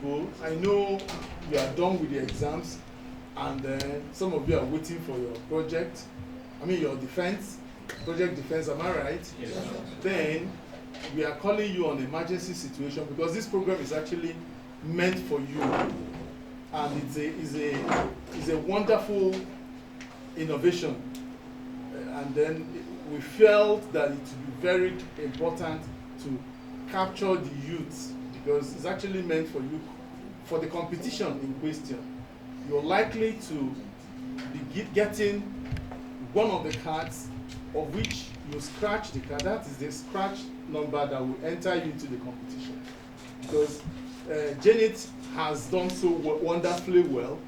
go. I know you are done with the exams, and then some of you are waiting for your project. I mean your project defense, am I right? Yes. Then we are calling you on emergency situation because this program is actually meant for you, and it's a wonderful innovation. And then we felt that it would be very important to capture the youth because it's actually meant for you for the competition in question. You're likely to be getting one of the cards of which you scratch the card. That is the scratch number that will enter you into the competition. Because Janet has done so wonderfully well,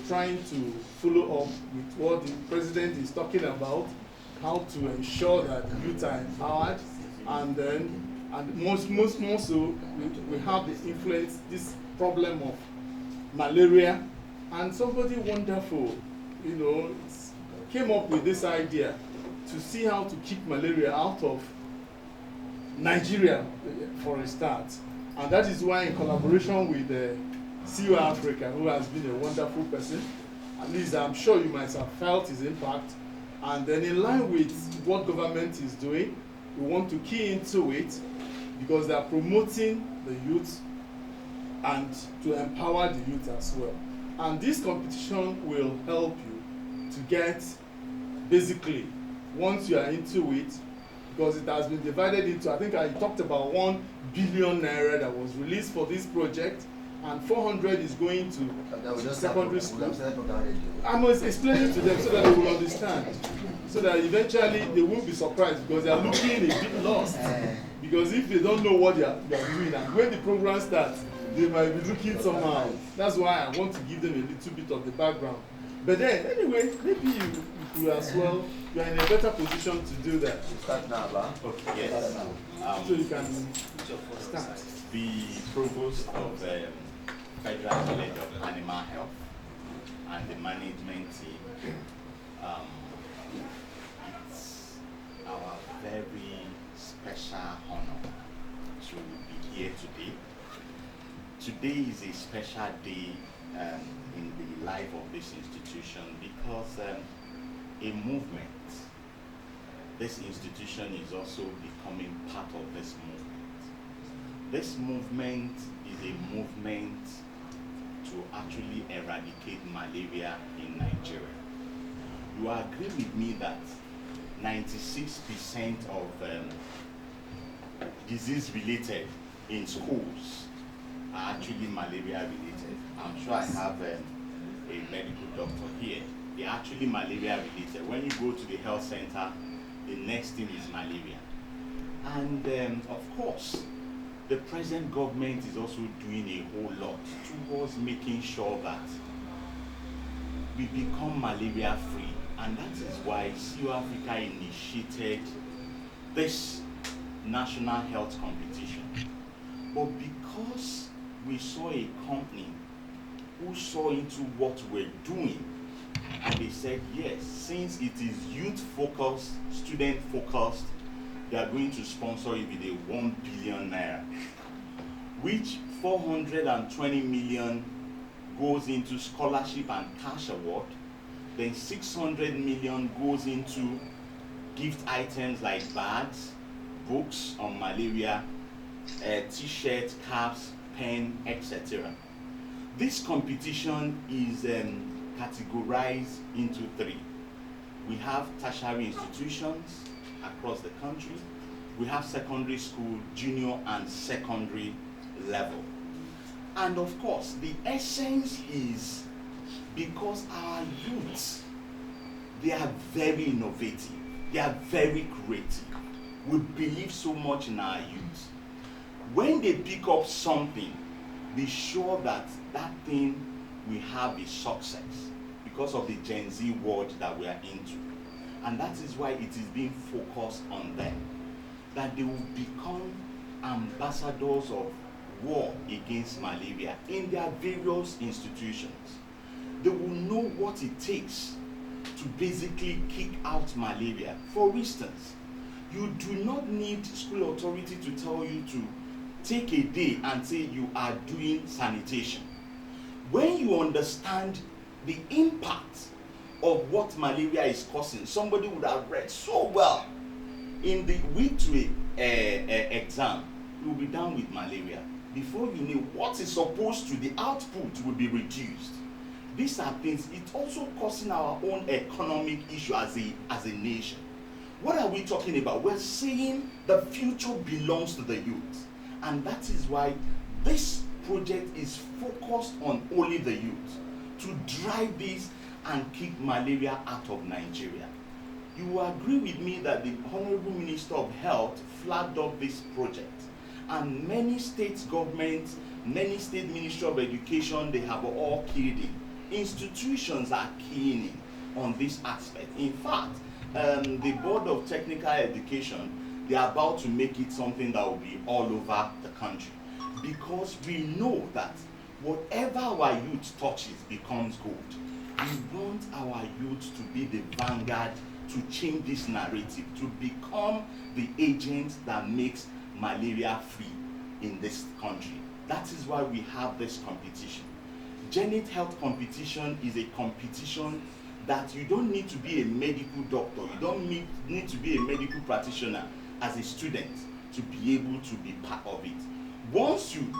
trying to follow up with what the president is talking about, how to ensure that youth are empowered, and most more so, we have the influence, this problem of malaria, and somebody wonderful, came up with this idea to see how to kick malaria out of Nigeria for a start. And that is why, in collaboration with CEO Africa, who has been a wonderful person, at least I'm sure you might have felt his impact, and then in line with what government is doing, we want to key into it because they are promoting the youth and to empower the youth as well. And this competition will help you to get, basically, once you are into it, because it has been divided into, I think I talked about 1 billion naira that was released for this project, and 400 is going to secondary school. I must explain it to them so that they will understand, so that eventually they won't be surprised because they are looking a bit lost. Because if they don't know what they are doing, and when the program starts, they might be looking somehow. That's why I want to give them a little bit of the background. But then, anyway, maybe you as well, you are in a better position to do that. Start now, okay, yes. So you can start. The provost of the Federal College of Animal Health and the management team, it's our very special honor to be here today. Today is a special day in the life of this institution because a movement, this institution is also becoming part of this movement. This movement is a movement to actually eradicate malaria in Nigeria. You agree with me that 96% of disease related in schools are actually malaria related. I'm sure I have a medical doctor here. They're actually malaria related. When you go to the health center, the next thing is malaria. And of course, the present government is also doing a whole lot towards making sure that we become malaria free. And that is why CEO Africa initiated this national health competition. But because we saw a company who saw into what we're doing, and they said, yes, since it is youth-focused, student-focused, they are going to sponsor it with a 1 billion naira, which 420 million goes into scholarship and cash award, then 600 million goes into gift items like bags, books on malaria, t-shirts, caps, pen, etc. This competition is categorized into 3. We have tertiary institutions across the country. We have secondary school, junior and secondary level. And of course, the essence is because our youths, they are very innovative. They are very creative. We believe so much in our youth. When they pick up something, be sure that that thing we have is success because of the Gen Z world that we are into. And that is why it is being focused on them, that they will become ambassadors of war against malaria in their various institutions. They will know what it takes to basically kick out malaria. For instance, you do not need school authority to tell you to take a day and say you are doing sanitation. When you understand the impact of what malaria is causing, somebody would have read so well in the week to exam, you will be down with malaria. Before you know what is supposed to, the output will be reduced. These are things, it's also causing our own economic issue as a nation. What are we talking about? We're saying the future belongs to the youth. And that is why this project is focused on only the youth, to drive this and keep malaria out of Nigeria. You will agree with me that the Honorable Minister of Health flagged up this project, and many state governments, many state Ministry of Education, they have all keyed in. Institutions are keying in on this aspect. In fact, the Board of Technical Education, they are about to make it something that will be all over the country, because we know that whatever our youth touches becomes gold. We want our youth to be the vanguard to change this narrative, to become the agent that makes malaria free in this country. That is why we have this competition. Janet Health competition is a competition that you don't need to be a medical doctor, you don't need to be a medical practitioner as a student to be able to be part of it. Once you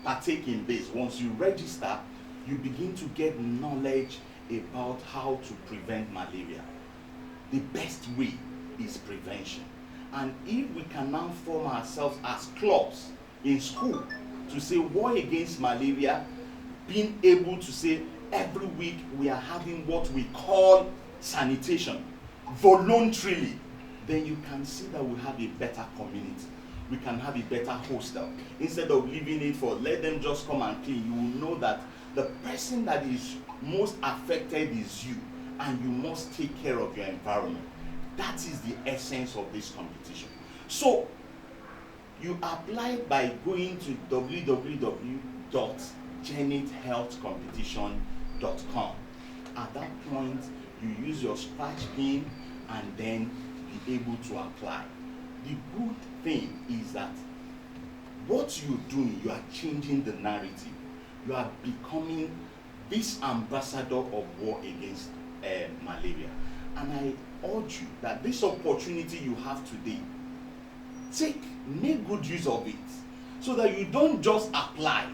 partake in this, once you register, you begin to get knowledge about how to prevent malaria. The best way is prevention. And if we can now form ourselves as clubs in school to say war against malaria, being able to say every week we are having what we call sanitation voluntarily, then you can see that we have a better community. We can have a better hostel. Instead of leaving it for let them just come and clean, you will know that the person that is most affected is you, and you must take care of your environment. That is the essence of this competition. So you apply by going to www.janethealthcompetition.com. At that point, you use your scratch pin and then be able to apply. The good thing is that what you're doing, you are changing the narrative. You are becoming this ambassador of war against malaria. And I urge you that this opportunity you have today, make good use of it, so that you don't just apply,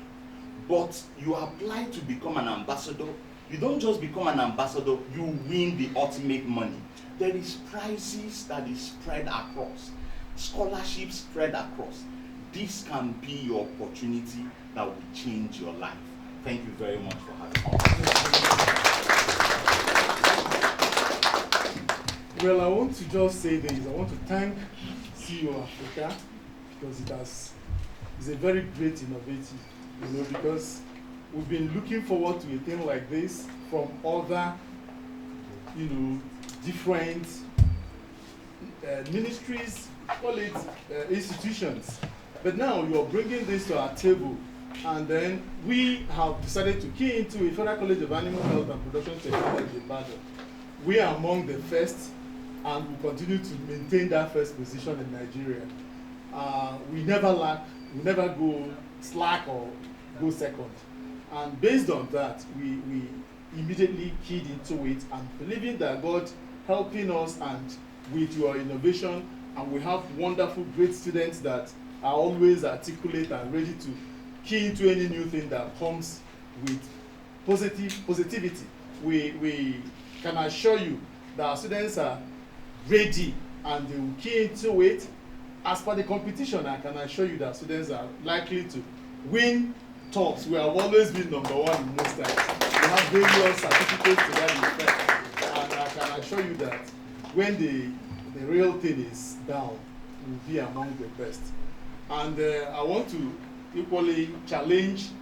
but you apply to become an ambassador. You don't just become an ambassador, you win the ultimate money. There is prizes that is spread across, scholarships spread across. This can be your opportunity that will change your life. Thank you very much for having me. Well, I want to just say this. I want to thank CEO Africa, because it's a very great innovative, because we've been looking forward to a thing like this from other, different ministries, call it institutions. But now you're bringing this to our table, and then we have decided to key into a Federal College of Animal Health and Production Technology in Ibadan. We are among the first, and we continue to maintain that first position in Nigeria. We never lack, we never go slack or go second. And based on that, we immediately keyed into it, and believing that God helping us and with your innovation, and we have wonderful, great students that are always articulate and ready to key into any new thing that comes with positivity. We can assure you that our students are ready and they will key into it. As per the competition, I can assure you that students are likely to win tops. We have always been number one in most times. We have various certificates to that effect, and I can assure you that when the real thing is down, we'll be among the best. And I want to equally challenge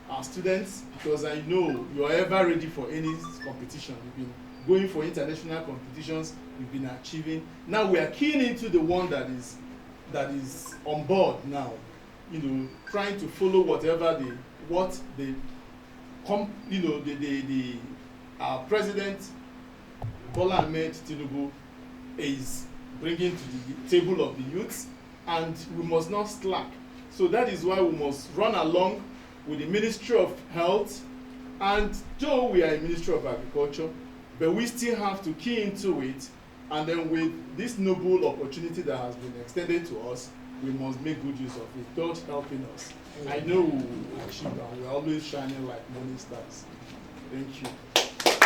our students, because I know you are ever ready for any competition. You've been going for international competitions, you've been achieving. Now we are keying into the one that is on board now, trying to follow whatever our president Bola Ahmed Tinubu is bringing to the table of the youths, and we must not slack. So that is why we must run along with the Ministry of Health, and though we are a Ministry of Agriculture, but we still have to key into it, and then with this noble opportunity that has been extended to us, we must make good use of it. God helping us. I know we will achieve, and we are always shining like morning stars. Thank you.